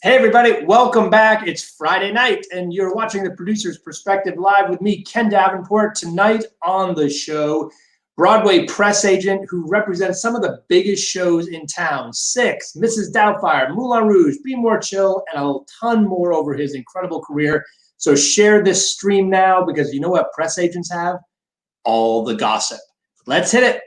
Hey everybody, welcome back. It's Friday night and you're watching the Producer's Perspective Live with me, Ken Davenport. Tonight on the show, Broadway press agent who represents some of the biggest shows in town. Six, Mrs. Doubtfire, Moulin Rouge, Be More Chill, and a ton more over his incredible career. So share this stream now because you know what press agents have? All the gossip. Let's hit it.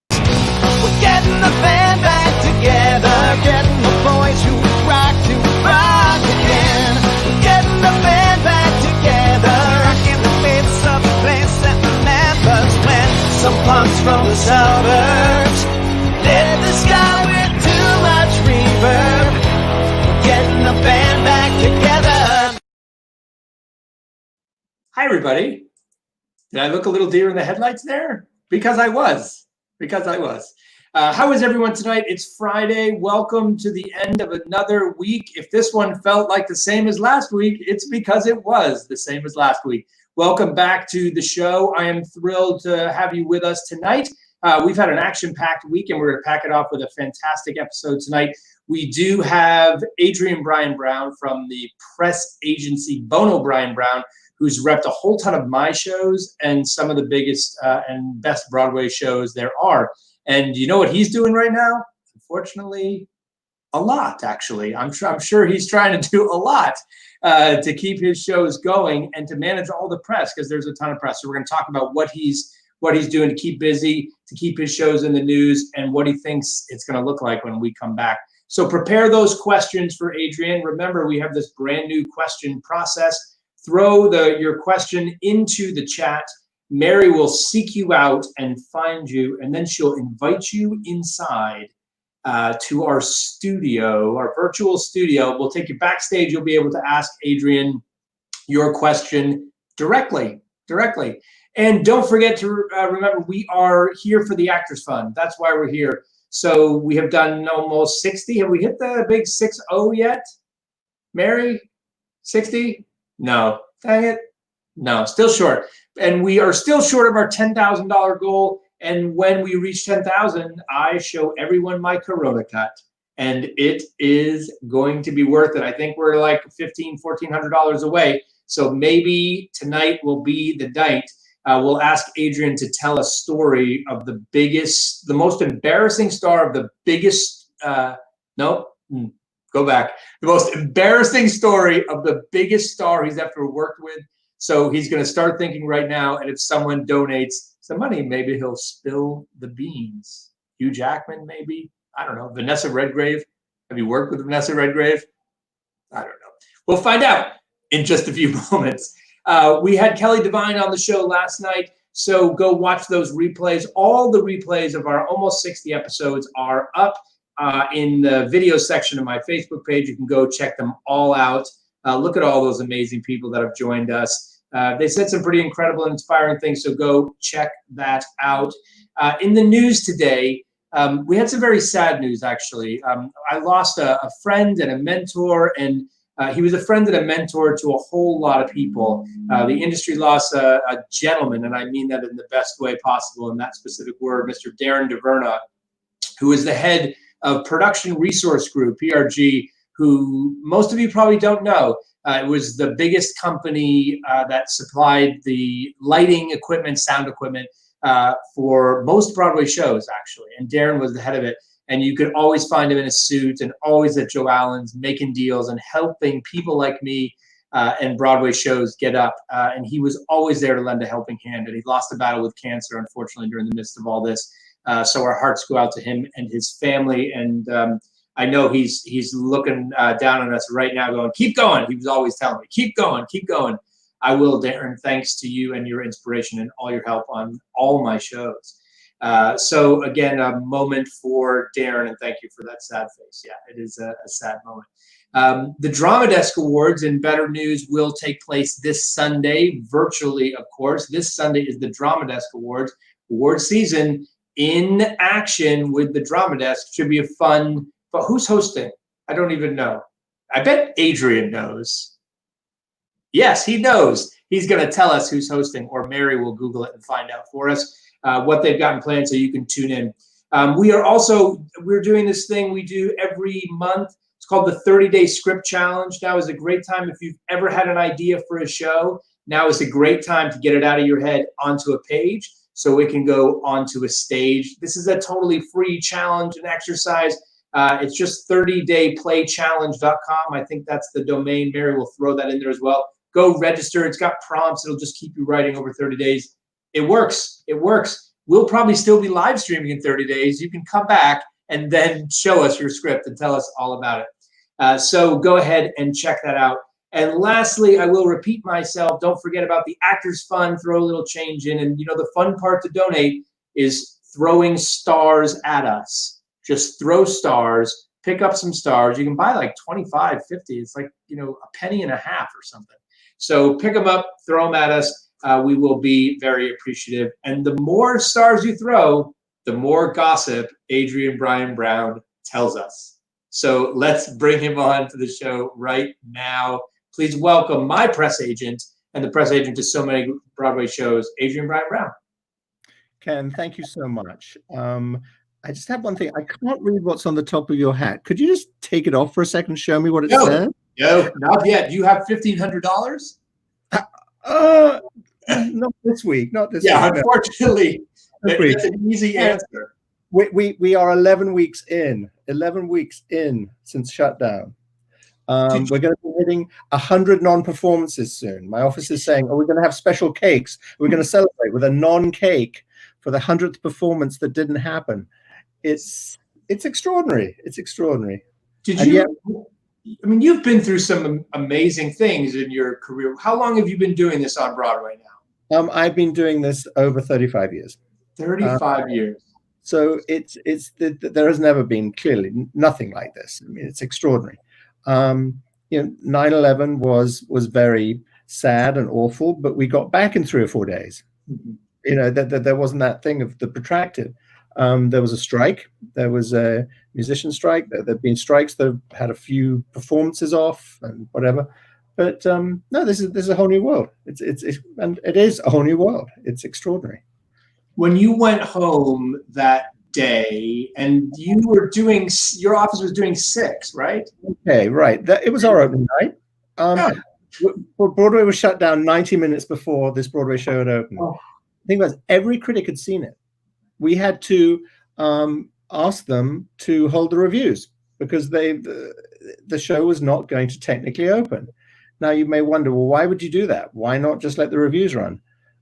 We're getting the band back together, getting the boys who rock to rock again. We're getting the band back together, in the midst of a place that remembers when some punks from the suburbs lit the sky with too much reverb. We're getting the band back together. Hi everybody. Did I look a little deer in the headlights there? Because I was. How is everyone tonight? It's Friday. Welcome to the end of another week. If this one felt like the same as last week, it's because it was the same as last week. Welcome back to the show. I am thrilled to have you with us tonight. We've had an action-packed week, and we're going to pack it off with a fantastic episode tonight. We do have Adrian Bryan-Brown from the press agency Boneau Bryan-Brown, who's repped a whole ton of my shows and some of the biggest and best Broadway shows there are. And you know what he's doing right now? Unfortunately, a lot, actually. I'm sure he's trying to do a lot to keep his shows going and to manage all the press, because there's a ton of press. So we're going to talk about what he's doing to keep busy, to keep his shows in the news, and what he thinks it's going to look like when we come back. So prepare those questions for Adrian. Remember, we have this brand new question process. Throw your question into the chat. Mary will seek you out and find you, and then she'll invite you inside to our studio, our virtual studio. We'll take you backstage. You'll be able to ask Adrian your question directly. And don't forget to remember, we are here for the Actors Fund. That's why we're here. So we have done almost 60. Have we hit the big 60 yet? Mary, 60? No, dang it. No, still short. And we are still short of our $10,000 goal. And when we reach 10,000, I show everyone my Corona cut. And it is going to be worth it. I think we're like $1,400 away. So maybe tonight will be the night. We'll ask Adrian to tell a story of the most embarrassing star of the biggest, go back. The most embarrassing story of the biggest star he's ever worked with. So he's going to start thinking right now, and if someone donates some money, maybe he'll spill the beans. Hugh Jackman, maybe? I don't know. Vanessa Redgrave? Have you worked with Vanessa Redgrave? I don't know. We'll find out in just a few moments. We had Kelly Devine on the show last night, so go watch those replays. All the replays of our almost 60 episodes are up in the video section of my Facebook page. You can go check them all out. Look at all those amazing people that have joined us. They said some pretty incredible and inspiring things, so go check that out. In the news today, we had some very sad news, actually. I lost a friend and a mentor, and he was a friend and a mentor to a whole lot of people. The industry lost a gentleman, and I mean that in the best way possible in that specific word, Mr. Darren DeVerna, who is the head of Production Resource Group, PRG, who most of you probably don't know. It was the biggest company that supplied the lighting equipment, sound equipment for most Broadway shows, actually. And Darren was the head of it. And you could always find him in a suit and always at Joe Allen's making deals and helping people like me and Broadway shows get up. And he was always there to lend a helping hand. And he lost the battle with cancer, unfortunately, during the midst of all this. So our hearts go out to him and his family. And I know he's looking down on us right now going, keep going. He was always telling me, keep going, keep going. I will, Darren, thanks to you and your inspiration and all your help on all my shows. So again, a moment for Darren, and thank you for that sad face. Yeah, it is a sad moment. The Drama Desk Awards, in better news, will take place this Sunday, virtually, of course. This Sunday is the Drama Desk Awards. Award season in action with the Drama Desk. Should be a fun, but who's hosting? I don't even know. I bet Adrian knows. Yes, he knows. He's going to tell us who's hosting, or Mary will Google it and find out for us what they've gotten planned so you can tune in. We're doing this thing we do every month. It's called the 30-Day Script Challenge. Now is a great time if you've ever had an idea for a show. Now is a great time to get it out of your head onto a page so it can go onto a stage. This is a totally free challenge and exercise. It's just 30dayplaychallenge.com. I think that's the domain. Mary will throw that in there as well. Go register. It's got prompts. It'll just keep you writing over 30 days. It works. It works. We'll probably still be live streaming in 30 days. You can come back and then show us your script and tell us all about it. So go ahead and check that out. And lastly, I will repeat myself. Don't forget about the Actors Fund. Throw a little change in. And, you know, the fun part to donate is throwing stars at us. Just throw stars. Pick up some stars. You can buy like 25, 50. It's like, you know, a penny and a half or something. So pick them up. Throw them at us. We will be very appreciative. And the more stars you throw, the more gossip Adrian Bryan-Brown tells us. So let's bring him on to the show right now. Please welcome my press agent and the press agent to so many Broadway shows, Adrian Bryan-Brown. Ken, thank you so much. I just have one thing. I can't read what's on the top of your hat. Could you just take it off for a second and show me what it says? No, not yet. You have $1,500? Not this week. Not this week. Unfortunately. That's an easy answer. We are 11 weeks in. 11 weeks in since shutdown. We're going to be hitting 100 non-performances soon. My office is saying, "Oh, we're going to have special cakes. We're going to celebrate with a non-cake for the 100th performance that didn't happen." It's extraordinary. It's extraordinary. I mean, you've been through some amazing things in your career. How long have you been doing this on Broadway now? I've been doing this over 35 years. 35 years. So there has never been clearly nothing like this. I mean, it's extraordinary. 9/11 was very sad and awful, but we got back in 3 or 4 days. Mm-hmm. You know, there wasn't that thing of the protracted. There was a strike. There was a musician strike. There've been strikes that have had a few performances off and whatever. But no, this is a whole new world. It is a whole new world. It's extraordinary. When you went home that day, and you were doing, your office was doing 6, right? Okay, right. It was our opening night. Broadway was shut down 90 minutes before this Broadway show had opened. Oh. The thing was, every critic had seen it. We had to ask them to hold the reviews because the show was not going to technically open. Now you may wonder, well, why would you do that? Why not just let the reviews run?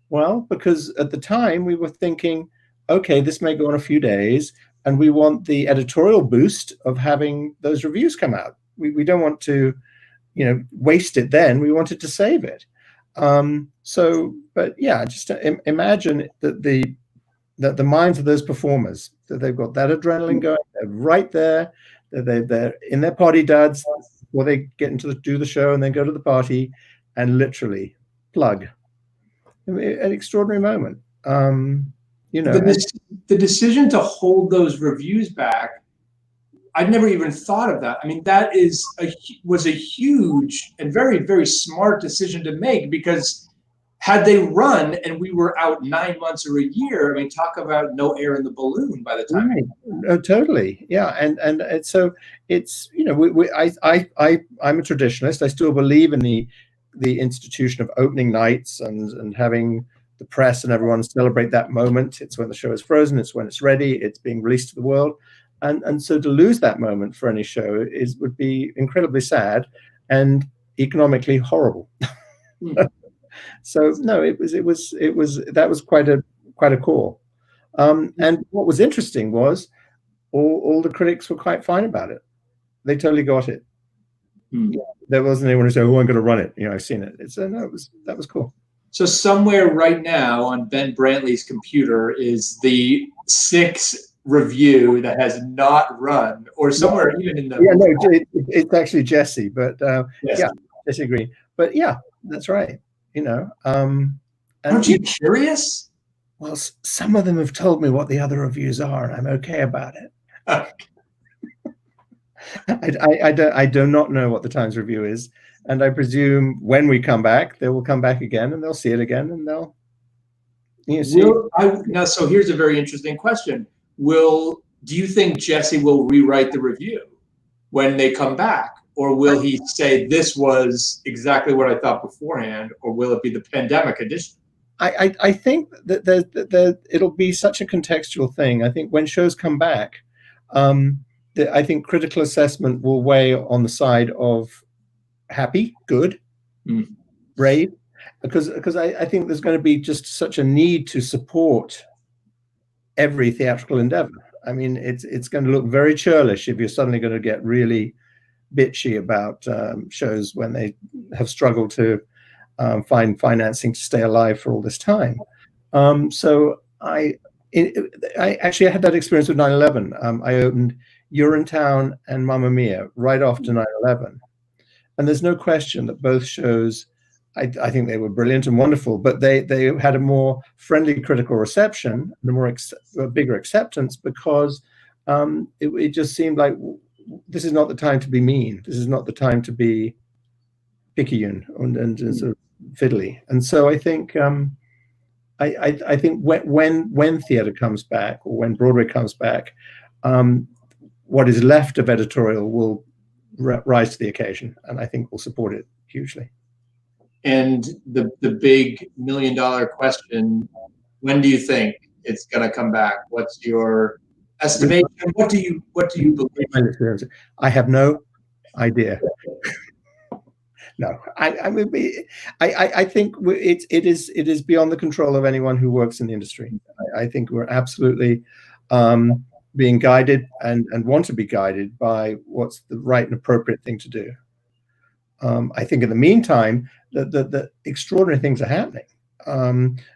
Well, because at the time we were thinking, okay, this may go on a few days, and we want the editorial boost of having those reviews come out. We don't want to, waste it then. We wanted to save it. But yeah, just imagine that the minds of those performers, that they've got that adrenaline going, they're right there, they're in their party duds before they get into do the show and then go to the party and literally plug. I mean, an extraordinary moment. The decision to hold those reviews back, I'd never even thought of that. I mean, that was a huge and very, very smart decision to make, because had they run and we were out 9 months or a year, I mean, talk about no air in the balloon by the time. Right. Oh, totally. Yeah. And so it's, I'm a traditionalist. I still believe in the institution of opening nights and having the press and everyone celebrate that moment. It's when the show is frozen. It's when it's ready. It's being released to the world. And so to lose that moment for any show would be incredibly sad and economically horrible. So no, that was quite a call. And what was interesting was all the critics were quite fine about it. They totally got it. Yeah, there wasn't anyone who said, "Oh, I'm going to run it." I've seen it. That was cool. So somewhere right now on Ben Brantley's computer is the 6th review that has not run, or somewhere even in the. Yeah, no, it's actually Jesse, but yes. Yeah, disagree. But yeah, that's right. Aren't you curious? Well, some of them have told me what the other reviews are, and I'm okay about it. I do not know what the Times review is, and I presume when we come back, they will come back again, and they'll see it again, and they'll see. Now, so here's a very interesting question: do you think Jesse will rewrite the review when they come back? Or will he say this was exactly what I thought beforehand? Or will it be the pandemic edition? I think that it'll be such a contextual thing. I think when shows come back, I think critical assessment will weigh on the side of happy, good, brave, because I think there's going to be just such a need to support every theatrical endeavor. I mean, it's going to look very churlish if you're suddenly going to get really bitchy about shows when they have struggled to find financing to stay alive for all this time. So I actually had that experience with 9/11. I opened Urinetown and Mamma Mia right after 9/11. And there's no question that both shows, I think they were brilliant and wonderful, but they had a more friendly critical reception and a bigger acceptance because it just seemed like this is not the time to be mean. This is not the time to be picayune and sort of fiddly. And so I think I think when theater comes back or when Broadway comes back, what is left of editorial will rise to the occasion, and I think we'll support it hugely. And the big $1 million question: when do you think it's going to come back? What's your estimation? What do you believe? I have no idea. No, I think it is beyond the control of anyone who works in the industry. I think we're absolutely being guided and want to be guided by what's the right and appropriate thing to do. I think in the meantime, the extraordinary things are happening.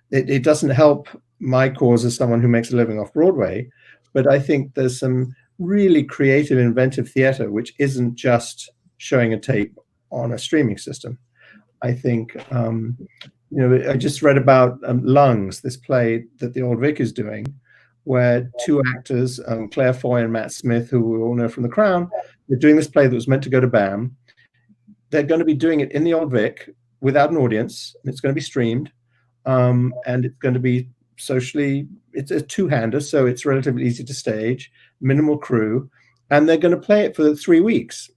It doesn't help my cause as someone who makes a living off Broadway, but I think there's some really creative, inventive theater which isn't just showing a tape on a streaming system. I think, I just read about Lungs, this play that the Old Vic is doing, where two actors, Claire Foy and Matt Smith, who we all know from The Crown, they're doing this play that was meant to go to BAM. They're going to be doing it in the Old Vic without an audience. It's going to be streamed, and it's going to be it's a two-hander, so it's relatively easy to stage, minimal crew, and they're going to play it for 3 weeks.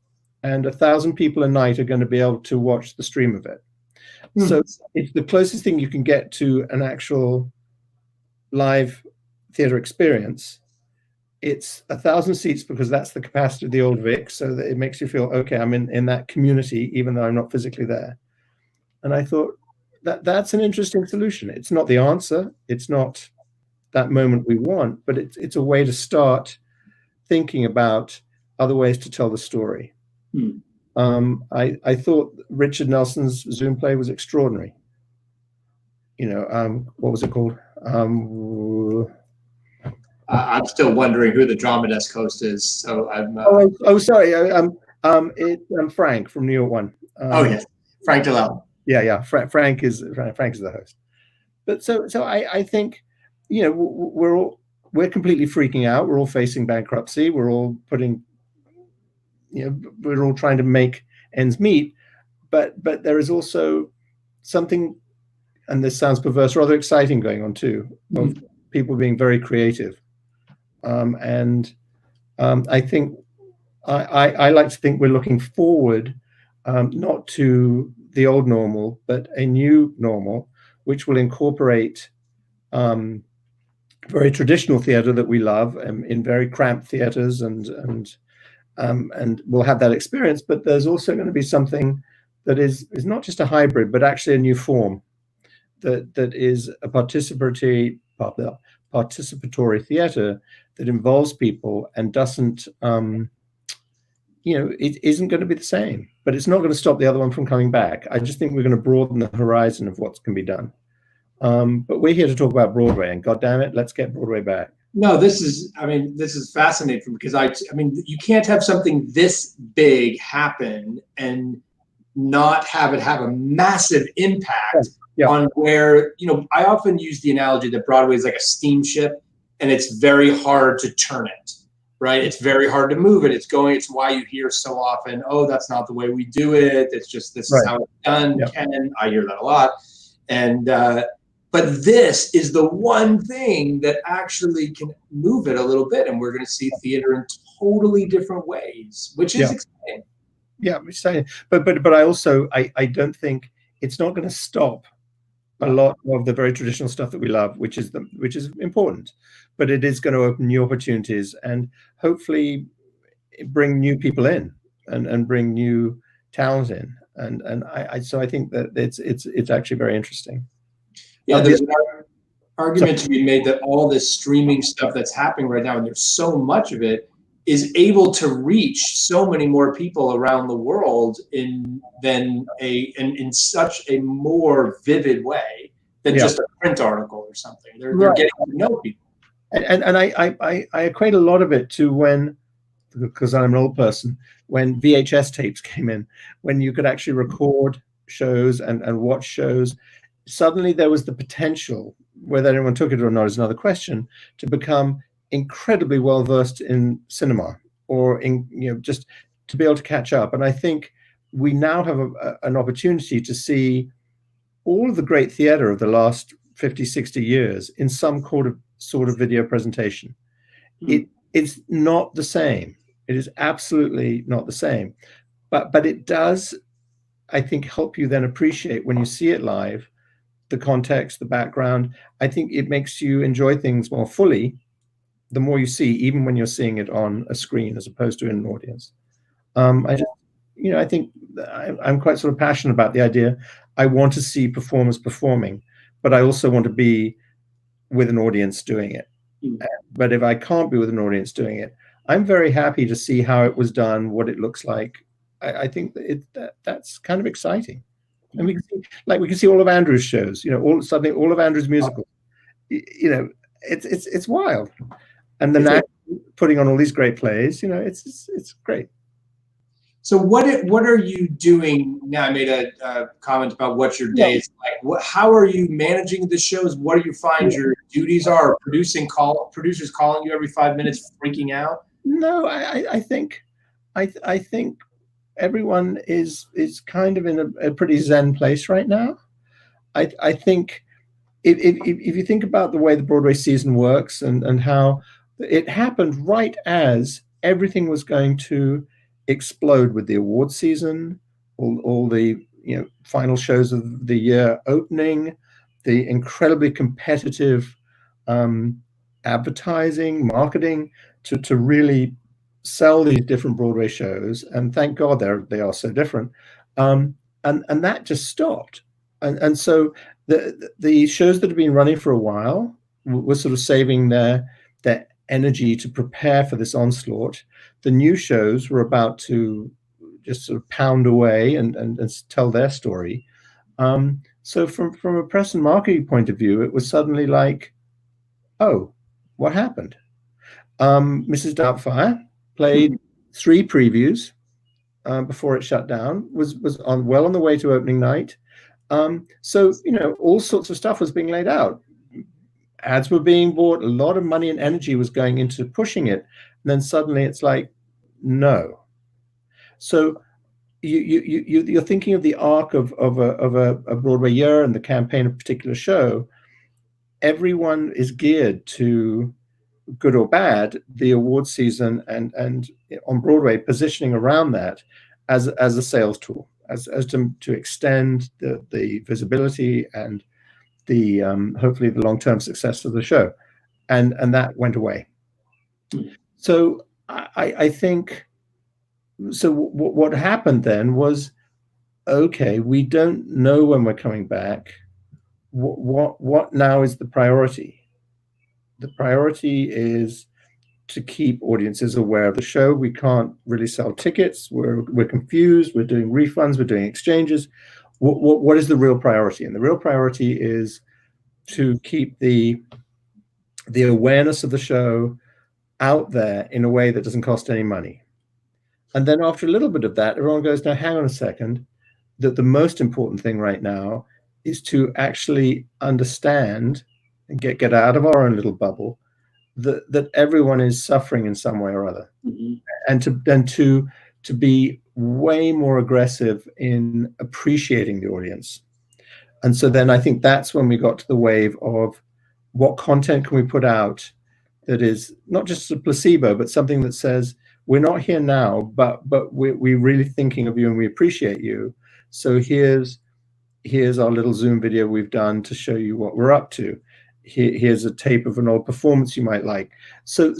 And 1,000 people a night are going to be able to watch the stream of it. So it's the closest thing you can get to an actual live theater experience. It's 1,000 seats because that's the capacity of the Old Vic, so that it makes you feel, okay, I'm in that community, even though I'm not physically there. And I thought that's an interesting solution. It's not the answer. It's not that moment we want, but it's a way to start thinking about other ways to tell the story. I thought Richard Nelson's Zoom play was extraordinary. What was it called? I'm still wondering who the drama desk host is. So I'm. Sorry. It's Frank from New York One. Yes, Frank Dillell. Yeah. Frank is the host. But so I think, we're completely freaking out. We're all facing bankruptcy. We're all we're all trying to make ends meet, but there is also something, and this sounds perverse, rather exciting going on too, of people being very creative. I think I like to think we're looking forward, not to the old normal, but a new normal, which will incorporate very traditional theater that we love in very cramped theaters and we'll have that experience, but there's also going to be something that is not just a hybrid, but actually a new form that is a participatory theater that involves people and doesn't, it isn't going to be the same, but it's not going to stop the other one from coming back. I just think we're going to broaden the horizon of what can be done. But we're here to talk about Broadway, and God damn it, let's get Broadway back. No, this is fascinating because you can't have something this big happen and not have it have a massive impact on where, I often use the analogy that Broadway is like a steamship and it's very hard to turn it, right? It's very hard to move it. It's why you hear so often, oh, that's not the way we do it. It's just, this is how it's done. Yeah. Ken, I hear that a lot. But this is the one thing that actually can move it a little bit, and we're going to see theater in totally different ways, which is exciting. Yeah, I'm saying, but I also I don't think it's not going to stop a lot of the very traditional stuff that we love, which is important, but it is going to open new opportunities and hopefully bring new people in and bring new talent in, and so I think that it's actually very interesting. Yeah, there's an argument to be made that all this streaming stuff that's happening right now, and there's so much of it, is able to reach so many more people around the world in such a more vivid way than just a print article or something. They're getting to know people. And I equate a lot of it to when, because I'm an old person, when VHS tapes came in, when you could actually record shows and watch shows. Suddenly there was the potential, whether anyone took it or not is another question, to become incredibly well versed in cinema, or in, just to be able to catch up. And I think we now have an opportunity to see all of the great theater of the last 50, 60 years in some sort of video presentation. It's not the same. It is absolutely not the same. But it does, I think, help you then appreciate when you see it live, the context, the background. I think it makes you enjoy things more fully the more you see, even when you're seeing it on a screen as opposed to in an audience. I think I'm quite sort of passionate about the idea. I want to see performers performing, but I also want to be with an audience doing it. But if I can't be with an audience doing it, I'm very happy to see how it was done, what it looks like. I think that's kind of exciting. And we can see all of Andrew's shows, suddenly all of Andrew's musicals. It's wild. And then putting on all these great plays, it's great. So what are you doing now? I made a comment about what your day is like. How are you managing the shows? What do you find your duties are? Producers calling you every 5 minutes, freaking out? No, I think everyone is kind of in a pretty zen place right now. I think if you think about the way the Broadway season works and how it happened right as everything was going to explode with the award season, all the final shows of the year opening, the incredibly competitive advertising, marketing to really sell these different Broadway shows, and thank God they are so different. And that just stopped, and so the shows that have been running for a while were sort of saving their energy to prepare for this onslaught. The new shows were about to just sort of pound away and tell their story. So from a press and marketing point of view, it was suddenly like, oh, what happened? Mrs. Doubtfire played 3 previews before it shut down, was well on the way to opening night. So all sorts of stuff was being laid out. Ads were being bought, a lot of money and energy was going into pushing it, and then suddenly it's like, no. So you're thinking of the arc of a Broadway year and the campaign of a particular show. Everyone is geared to, good or bad, the award season and on Broadway positioning around that as a sales tool, as to extend the visibility and the hopefully the long-term success of the show, and that went away. So I think, so what happened then was, okay, we don't know when we're coming back. What now is the priority? The priority is to keep audiences aware of the show. We can't really sell tickets. We're confused. We're doing refunds. We're doing exchanges. What is the real priority? And the real priority is to keep the awareness of the show out there in a way that doesn't cost any money. And then after a little bit of that, everyone goes, now hang on a second, that the most important thing right now is to actually understand and get out of our own little bubble that everyone is suffering in some way or other. And to be way more aggressive in appreciating the audience. And so then I think that's when we got to the wave of what content can we put out that is not just a placebo, but something that says, we're not here now, but we're really thinking of you and we appreciate you. So here's our little Zoom video we've done to show you what we're up to. Here's a tape of an old performance you might like. So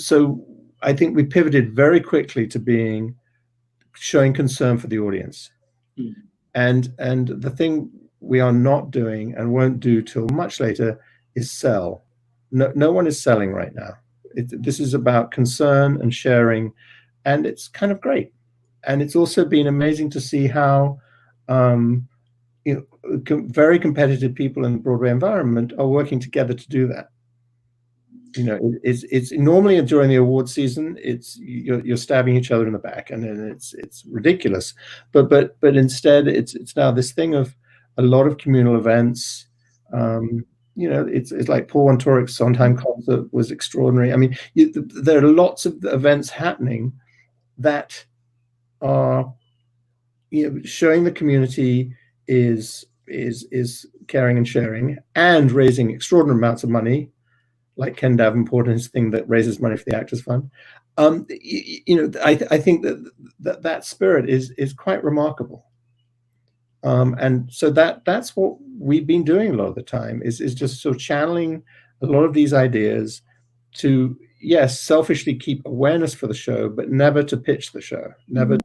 I think we pivoted very quickly to showing concern for the audience. Mm. And the thing we are not doing and won't do till much later is sell. No one is selling right now. This is about concern and sharing, and it's kind of great. And it's also been amazing to see how very competitive people in the Broadway environment are working together to do that. It's normally during the award season, you're stabbing each other in the back, and then it's ridiculous. But instead, it's now this thing of a lot of communal events. It's like Paul Wantoric's Sondheim concert was extraordinary. I mean, there are lots of events happening that are, showing the community is caring and sharing and raising extraordinary amounts of money, like Ken Davenport and his thing that raises money for the Actors Fund. I think that spirit is quite remarkable. And so that's what we've been doing a lot of the time is just sort of channeling a lot of these ideas to, yes, selfishly keep awareness for the show, but never to pitch the show, never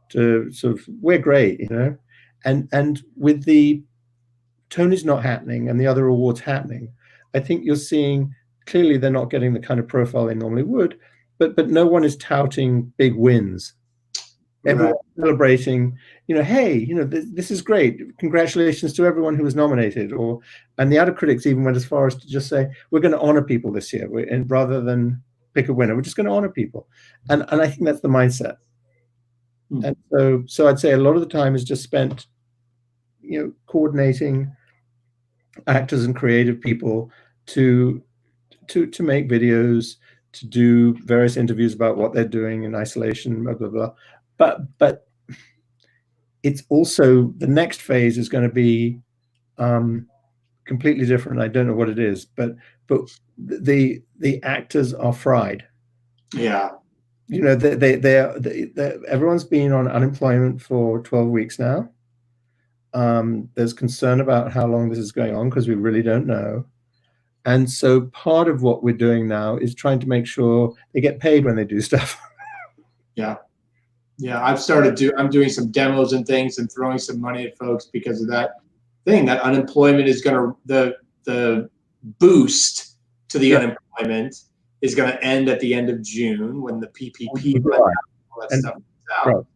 to sort of, we're great, and with the Tony's not happening and the other awards happening, I think you're seeing clearly they're not getting the kind of profile they normally would, but no one is touting big wins. Everyone's celebrating, hey, this is great. Congratulations to everyone who was nominated. And the other critics even went as far as to just say, we're going to honor people this year. And rather than pick a winner, we're just going to honor people. And I think that's the mindset. And so I'd say a lot of the time is just spent, coordinating actors and creative people to make videos, to do various interviews about what they're doing in isolation, blah, blah, blah. But it's also, the next phase is going to be completely different. I don't know what it is, but the actors are fried. Yeah. Everyone's been on unemployment for 12 weeks now. There's concern about how long this is going on because we really don't know. And so part of what we're doing now is trying to make sure they get paid when they do stuff. Yeah. I'm doing some demos and things and throwing some money at folks because of that thing. That unemployment is going to, the boost to the unemployment is going to end at the end of June when the PPP all that stuff comes out.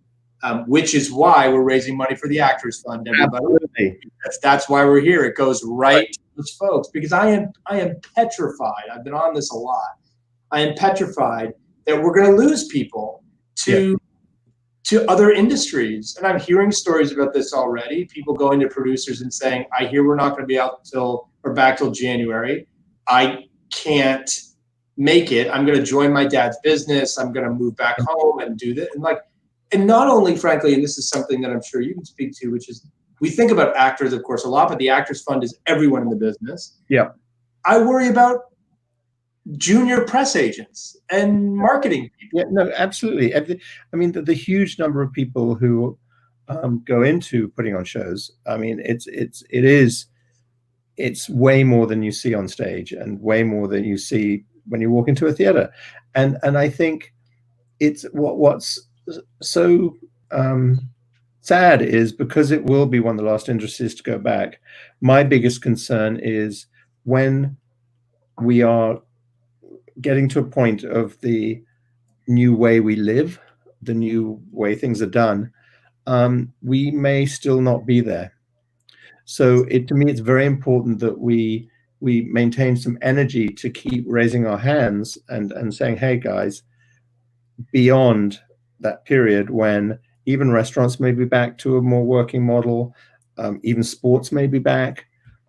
Which is why we're raising money for the Actors Fund, everybody. Absolutely. That's why we're here. It goes right to those folks because I am petrified. I've been on this a lot. I am petrified that we're going to lose people to other industries. And I'm hearing stories about this already. People going to producers and saying, I hear we're not going to be back till January. I can't make it. I'm going to join my dad's business. I'm going to move back home and do this. And not only, frankly, and this is something that I'm sure you can speak to, which is we think about actors, of course, a lot, but the Actors Fund is everyone in the business. Yeah. I worry about junior press agents and marketing people. Yeah, no, absolutely. I mean, the huge number of people who go into putting on shows. I mean, it's way more than you see on stage and way more than you see when you walk into a theater. And I think it's what's so sad is because it will be one of the last industries to go back. My biggest concern is when we are getting to a point of the new way we live, the new way things are done, we may still not be there. So to me, it's very important that we maintain some energy to keep raising our hands and saying, hey guys, beyond that period when even restaurants may be back to a more working model, even sports may be back.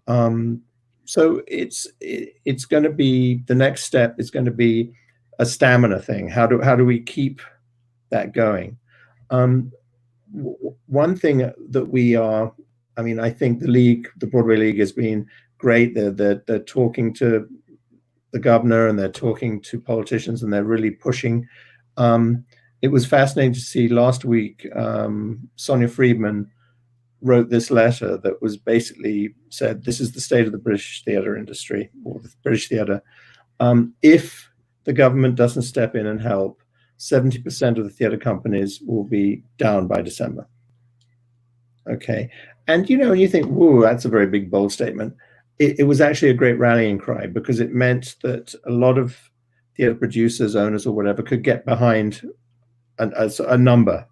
So it's going to be, the next step is going to be a stamina thing. How do we keep that going? One thing that we are I mean, I think the Broadway League has been great. They're talking to the governor and they're talking to politicians and they're really pushing. It was fascinating to see last week. Sonia Friedman wrote this letter that was basically said, this is the state of the British theatre industry, or the British theatre. If the government doesn't step in and help, 70% of the theatre companies will be down by December. Okay. And, you think, whoa, that's a very big, bold statement. It was actually a great rallying cry, because it meant that a lot of theatre producers, owners, or whatever could get behind a number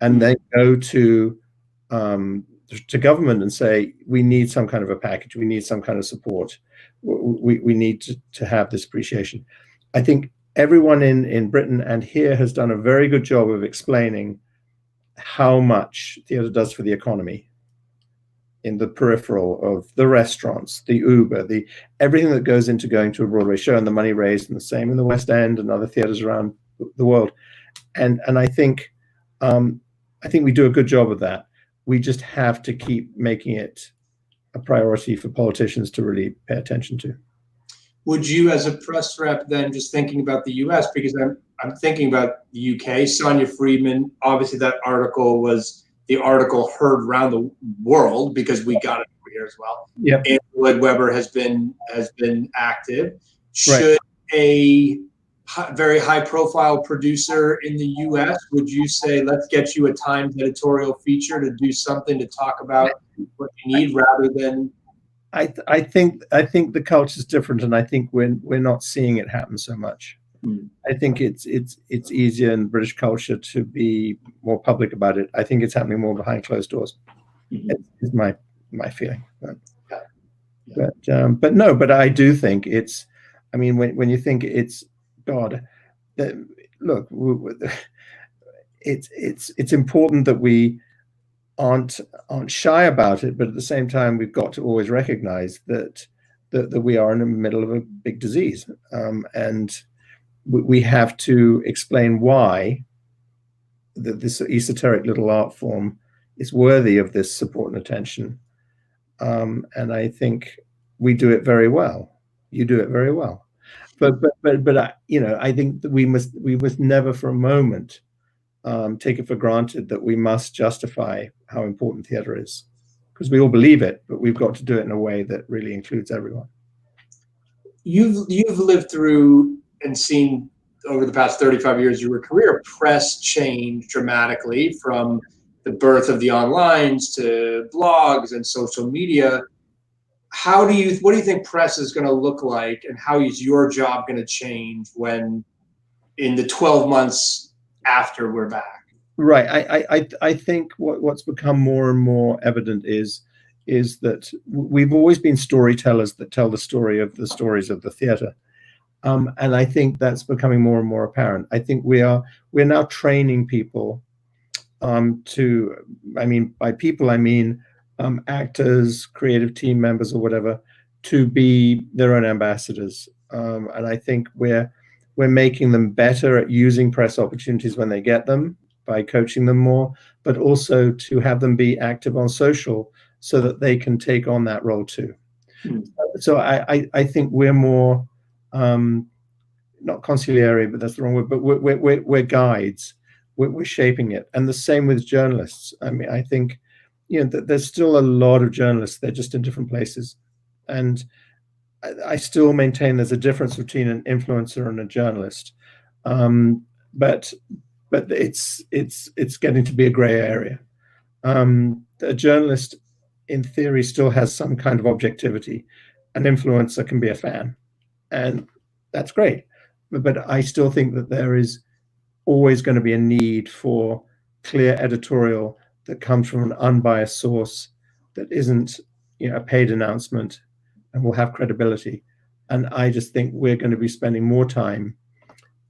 and then go to government and say, we need some kind of a package, we need some kind of support, we need to have this appreciation. I think everyone in Britain and here has done a very good job of explaining how much theatre does for the economy in the peripheral of the restaurants, the Uber, everything that goes into going to a Broadway show, and the money raised, and the same in the West End and other theatres around the world. And I think we do a good job of that. We just have to keep making it a priority for politicians to really pay attention to. Would you, as a press rep, then, just thinking about the U.S., because I'm thinking about the U.K., Sonia Friedman, obviously that article was the article heard around the world because we got it over here as well. Yep. And Lloyd Webber has been active. Should Right. a very high-profile producer in the U.S., would you say, let's get you a Times editorial feature to do something to talk about what you need, rather than? I think the culture is different, and I think we're not seeing it happen so much. I think it's easier in British culture to be more public about it. I think it's happening more behind closed doors. Is my feeling. But I do think it's. I mean, when you think it's God, look, it's important that we aren't shy about it, but at the same time, we've got to always recognize that we are in the middle of a big disease, and we have to explain why this esoteric little art form is worthy of this support and attention. And I think we do it very well. You do it very well. But I think that we must never for a moment take it for granted that we must justify how important theatre is, because we all believe it, but we've got to do it in a way that really includes everyone. You've lived through and seen over the past 35 years of your career press change dramatically, from the birth of the onlines to blogs and social media. What do you think press is going to look like, and how is your job going to change when in the 12 months after we're back? Right. I think what's become more and more evident is that we've always been storytellers that tell the stories of the theatre. And I think that's becoming more and more apparent. I think we're now training people by people I mean actors, creative team members, or whatever, to be their own ambassadors. And I think we're making them better at using press opportunities when they get them by coaching them more, but also to have them be active on social so that they can take on that role too. So I think we're more not conciliary, but that's the wrong word, but we're guides. We're shaping it. And the same with journalists. I mean, I think there's still a lot of journalists. They're just in different places. And I still maintain there's a difference between an influencer and a journalist. But it's getting to be a gray area. A journalist, in theory, still has some kind of objectivity. An influencer can be a fan, and that's great. But I still think that there is always going to be a need for clear editorial that comes from an unbiased source, that isn't a paid announcement, and will have credibility. And I just think we're going to be spending more time,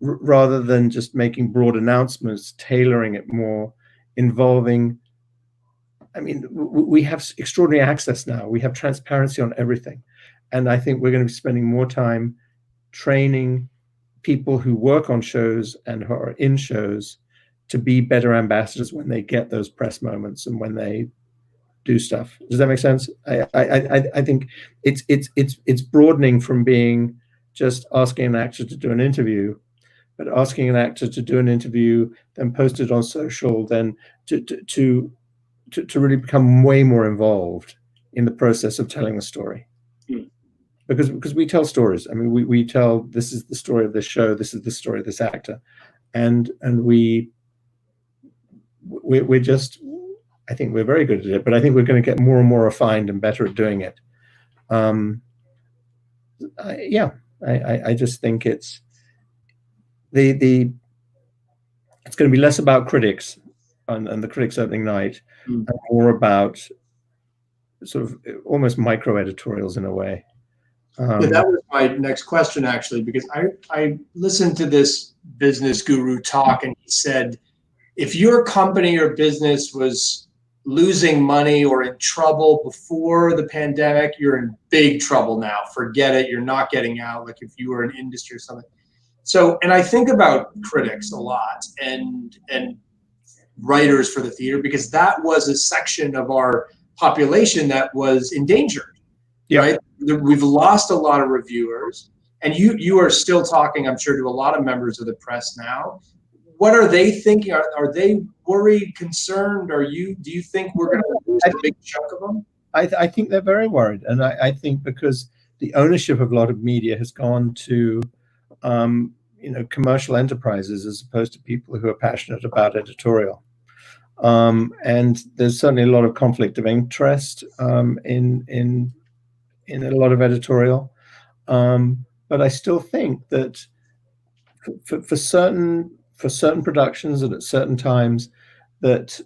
rather than just making broad announcements, tailoring it more, involving. I mean, we have extraordinary access now. We have transparency on everything. And I think we're going to be spending more time training people who work on shows and who are in shows to be better ambassadors when they get those press moments and when they do stuff. Does that make sense? I think it's broadening from being just asking an actor to do an interview, but asking an actor to do an interview, then post it on social, then to really become way more involved in the process of telling the story. Because we tell stories. I mean, we tell, this is the story of this show, this is the story of this actor, and we're just, I think we're very good at it, but I think we're going to get more and more refined and better at doing it. I just think it's it's going to be less about critics and the critics opening night, and more about sort of almost micro editorials in a way. That was my next question, actually, because I listened to this business guru talk, and he said, if your company or business was losing money or in trouble before the pandemic, you're in big trouble now. Forget it. You're not getting out. Like if you were an industry or something. So, and I think about critics a lot and writers for the theater, because that was a section of our population that was endangered. Yeah. Right? We've lost a lot of reviewers, and you are still talking, I'm sure, to a lot of members of the press now. What are they thinking? Are they worried, concerned? Do you think we're going to lose a big chunk of them? I think they're very worried, and I think because the ownership of a lot of media has gone to commercial enterprises as opposed to people who are passionate about editorial. And there's certainly a lot of conflict of interest in a lot of editorial, but I still think that for certain productions and at certain times, that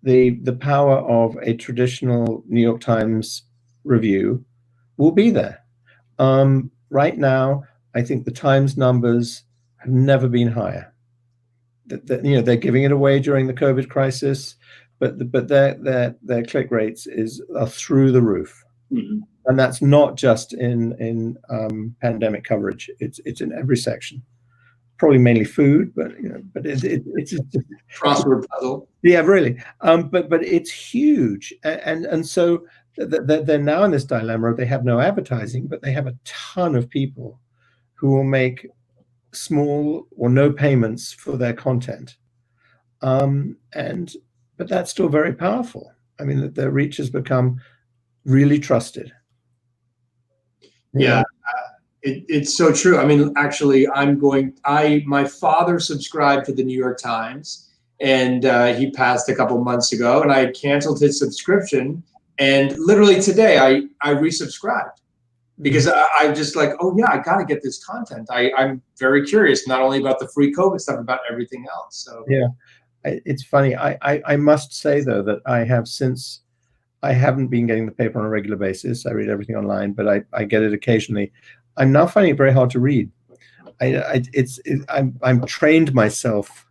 the power of a traditional New York Times review will be there. Right now, I think the Times numbers have never been higher. They're giving it away during the COVID crisis, but their click rates are through the roof. Mm-hmm. And that's not just in pandemic coverage. It's in every section. Probably mainly food, but it's crossword puzzle. Yeah, really. But it's huge, and so they're now in this dilemma. They have no advertising, but they have a ton of people who will make small or no payments for their content, but that's still very powerful. I mean, their reach has become really trusted. Yeah, it's so true. I mean, actually, my father subscribed to the New York Times, and he passed a couple months ago, and I had canceled his subscription, and literally today I resubscribed because I'm just like, oh yeah, I got to get this content. I'm very curious, not only about the free COVID stuff, about everything else. So yeah, it's funny. I must say though that I haven't been getting the paper on a regular basis. I read everything online, but I get it occasionally. I'm now finding it very hard to read. I'm trained myself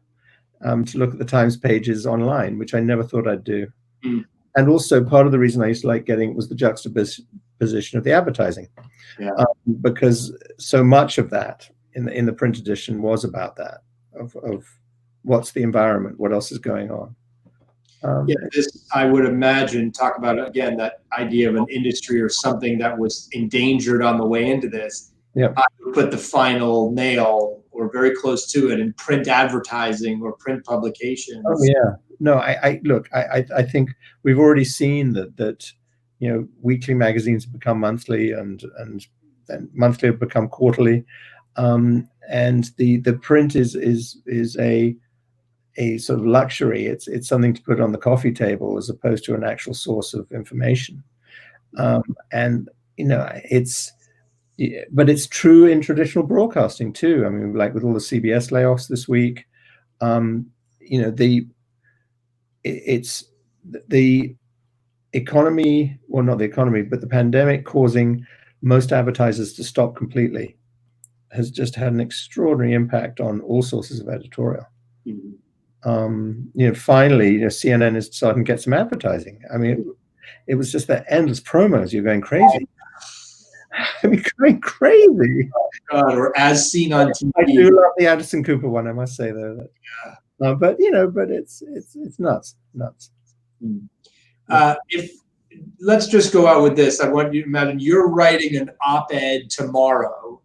to look at the Times pages online, which I never thought I'd do. Mm. And also part of the reason I used to like getting it was the juxtaposition of the advertising, because so much of that in the print edition was about that of what's the environment, what else is going on. Yeah, this, I would imagine, talk about, again, that idea of an industry or something that was endangered on the way into this. Yeah. I would put the final nail or very close to it in print advertising or print publications. Oh, yeah. No, I think we've already seen that weekly magazines have become monthly and then monthly have become quarterly. And the print is a sort of luxury. It's something to put on the coffee table as opposed to an actual source of information. And but it's true in traditional broadcasting too. I mean, like with all the CBS layoffs this week, it's the economy, well, not the economy, but the pandemic causing most advertisers to stop completely has just had an extraordinary impact on all sources of editorial. Mm-hmm. Finally, CNN is starting to get some advertising. I mean, it was just that endless promos. You're going crazy. I mean, going crazy. God, or as seen on TV. I do love the Anderson Cooper one, I must say, though. But it's nuts. If let's just go out with this. I want you to imagine you're writing an op-ed tomorrow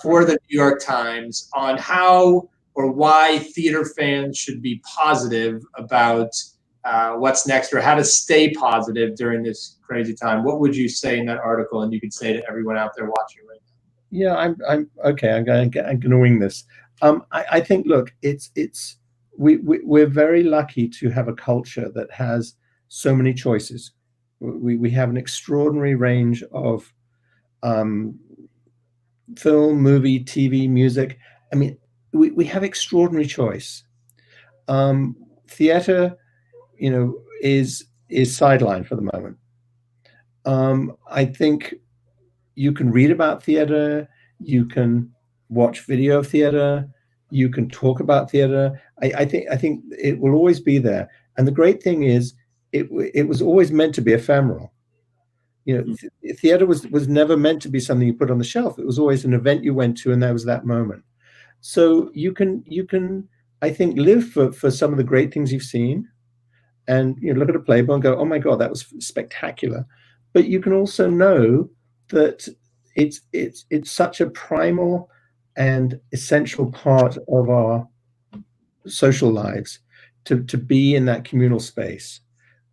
for the New York Times on how or why theater fans should be positive about what's next, or how to stay positive during this crazy time. What would you say in that article? And you could say to everyone out there watching right now. Yeah, I'm okay. I'm going to wing this. I think, look, we're very lucky to have a culture that has so many choices. We have an extraordinary range of film, movie, TV, music. I mean, we have extraordinary choice. Theater, is sidelined for the moment. I think you can read about theater, you can watch video of theater, you can talk about theater. I think it will always be there. And the great thing is, it was always meant to be ephemeral. Theater was never meant to be something you put on the shelf. It was always an event you went to, and that was that moment. So you can I think live for some of the great things you've seen, and look at a playbill and go, oh my God, that was spectacular. But you can also know that it's such a primal and essential part of our social lives to be in that communal space.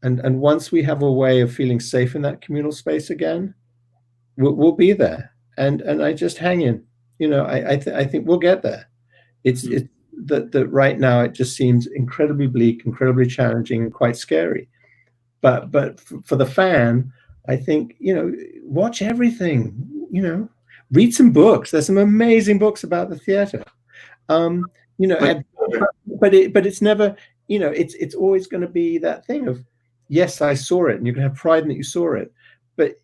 And once we have a way of feeling safe in that communal space again, we'll be there. And I just hang in. I think we'll get there. It's that right now it just seems incredibly bleak, incredibly challenging, and quite scary. But for the fan, I think watch everything. Read some books. There's some amazing books about the theater. But it's never. It's always going to be that thing of, yes, I saw it, and you can have pride in that you saw it, but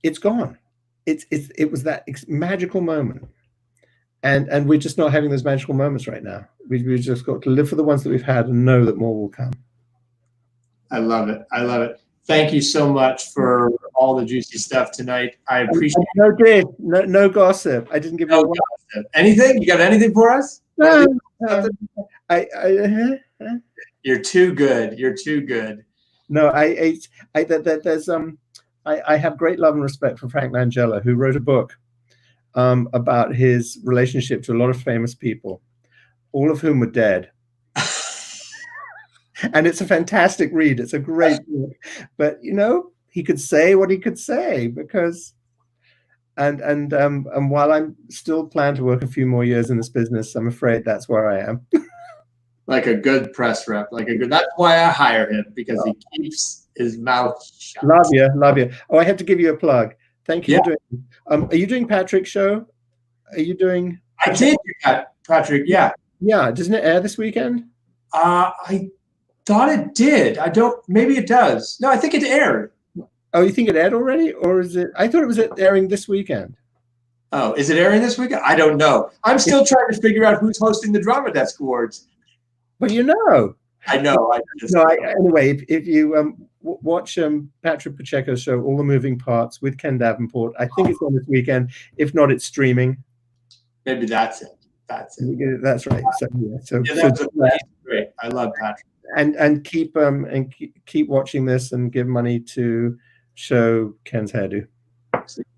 it's gone. It was that magical moment, and we're just not having those magical moments right now. We've just got to live for the ones that we've had and know that more will come. I love it. I love it. Thank you so much for all the juicy stuff tonight. I appreciate it. No gossip. I didn't give you gossip. Anything? You got anything for us? No. You're too good. You're too good. No, I have great love and respect for Frank Langella, who wrote a book about his relationship to a lot of famous people, all of whom were dead. And it's a fantastic read. It's a great book. But he could say what he could say because, and while I'm still planning to work a few more years in this business, I'm afraid that's where I am. Like a good press rep, that's why I hire him, because he keeps his mouth shut. Love you. Oh, I have to give you a plug. Thank you for doing. Are you doing Patrick's show? Are you doing? I did do that, Patrick. Yeah. Yeah. Doesn't it air this weekend? I thought it did. Maybe it does. No, I think it aired. Oh, you think it aired already, or is it? I thought it was airing this weekend. Oh, is it airing this weekend? I don't know. I'm still trying to figure out who's hosting the Drama Desk Awards. Well, I know. Anyway, if you watch Patrick Pacheco's show, All the Moving Parts with Ken Davenport, I think it's on this weekend. If not, it's streaming. Maybe that's it. That's right. That's great. I love Patrick. And keep watching this and give money to show Ken's hairdo.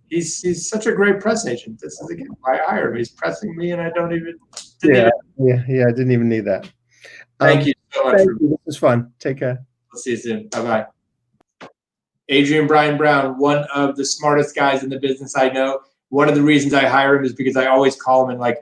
He's such a great press agent. This is again why I hire him. He's pressing me, and I don't even. I didn't even need that. Thank you so much. This was fun. Take care. We'll see you soon. Bye-bye. Adrian Bryan-Brown, one of the smartest guys in the business I know. One of the reasons I hire him is because I always call him and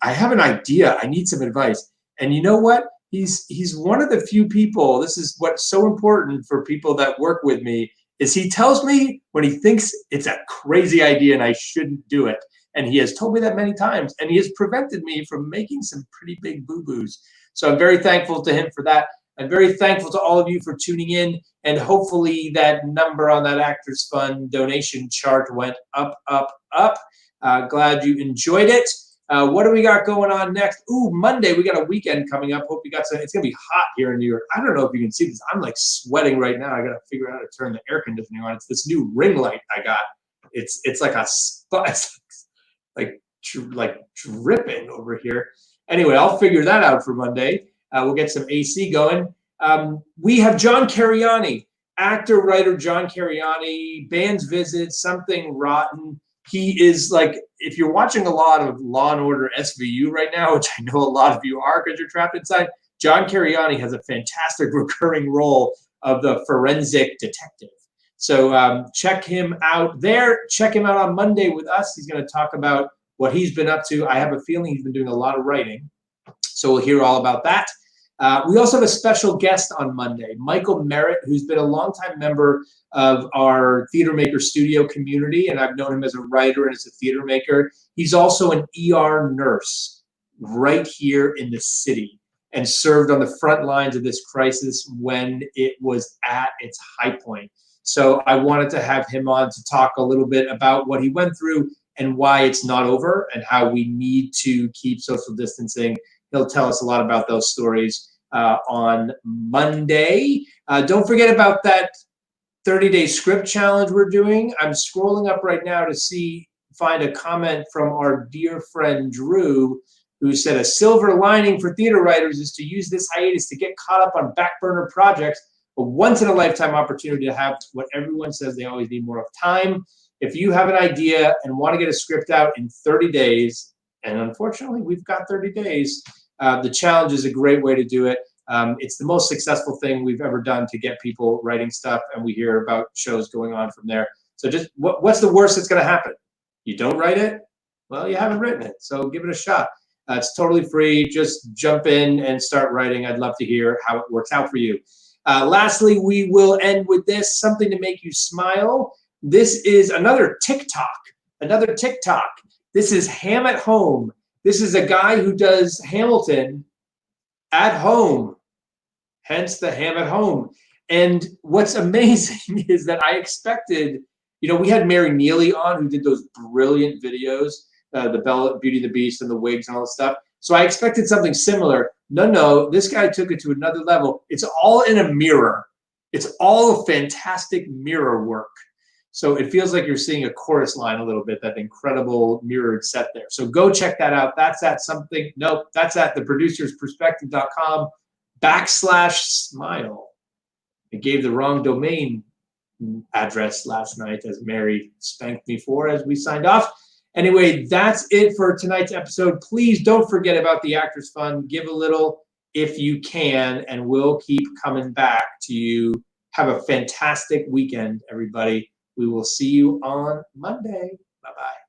I have an idea. I need some advice. And you know what? He's one of the few people, this is what's so important for people that work with me, is he tells me when he thinks it's a crazy idea and I shouldn't do it. And he has told me that many times, and he has prevented me from making some pretty big boo-boos. So I'm very thankful to him for that. I'm very thankful to all of you for tuning in, and hopefully that number on that Actors Fund donation chart went up, up, up. Glad you enjoyed it. What do we got going on next? Ooh, Monday, we got a weekend coming up. Hope you got some. It's going to be hot here in New York. I don't know if you can see this. I'm sweating right now. I got to figure out how to turn the air conditioning on. It's this new ring light I got. It's like a spot. It's like dripping over here. Anyway, I'll figure that out for Monday. We'll get some AC going. We have John Cariani actor, writer John Cariani, Band's Visit, Something Rotten. He is like, if you're watching a lot of Law and Order SVU right now, which I know a lot of you are because you're trapped inside, John Cariani has a fantastic recurring role of the forensic detective. So check him out there. Check him out on Monday with us. He's going to talk about what he's been up to. I have a feeling he's been doing a lot of writing. So we'll hear all about that. We also have a special guest on Monday, Michael Merritt, who's been a longtime member of our Theater Maker Studio community, and I've known him as a writer and as a theater maker. He's also an ER nurse right here in the city and served on the front lines of this crisis when it was at its high point. So I wanted to have him on to talk a little bit about what he went through and why it's not over and how we need to keep social distancing. He'll tell us a lot about those stories on Monday. Don't forget about that 30-day script challenge we're doing. I'm scrolling up right now to find a comment from our dear friend Drew, who said a silver lining for theater writers is to use this hiatus to get caught up on back burner projects, a once-in-a-lifetime opportunity to have what everyone says they always need more of, time. If you have an idea and want to get a script out in 30 days, and unfortunately we've got 30 days, the challenge is a great way to do it. It's the most successful thing we've ever done to get people writing stuff, and we hear about shows going on from there. So just what's the worst that's going to happen? You don't write it? Well, you haven't written it, so give it a shot. It's totally free. Just jump in and start writing. I'd love to hear how it works out for you. Lastly, we will end with this, something to make you smile. This is another TikTok. This is Ham at Home. This is a guy who does Hamilton at home, hence the Ham at Home. And what's amazing is that I expected, we had Mary Neely on who did those brilliant videos, the Bella, Beauty and the Beast and the wigs and all that stuff. So I expected something similar. No, this guy took it to another level. It's all in a mirror. It's all fantastic mirror work. So it feels like you're seeing a chorus line a little bit, that incredible mirrored set there. So go check that out. That's at that's at theproducersperspective.com/smile. I gave the wrong domain address last night, as Mary spanked me for as we signed off. Anyway, that's it for tonight's episode. Please don't forget about the Actors Fund. Give a little if you can, and we'll keep coming back to you. Have a fantastic weekend, everybody. We will see you on Monday. Bye-bye.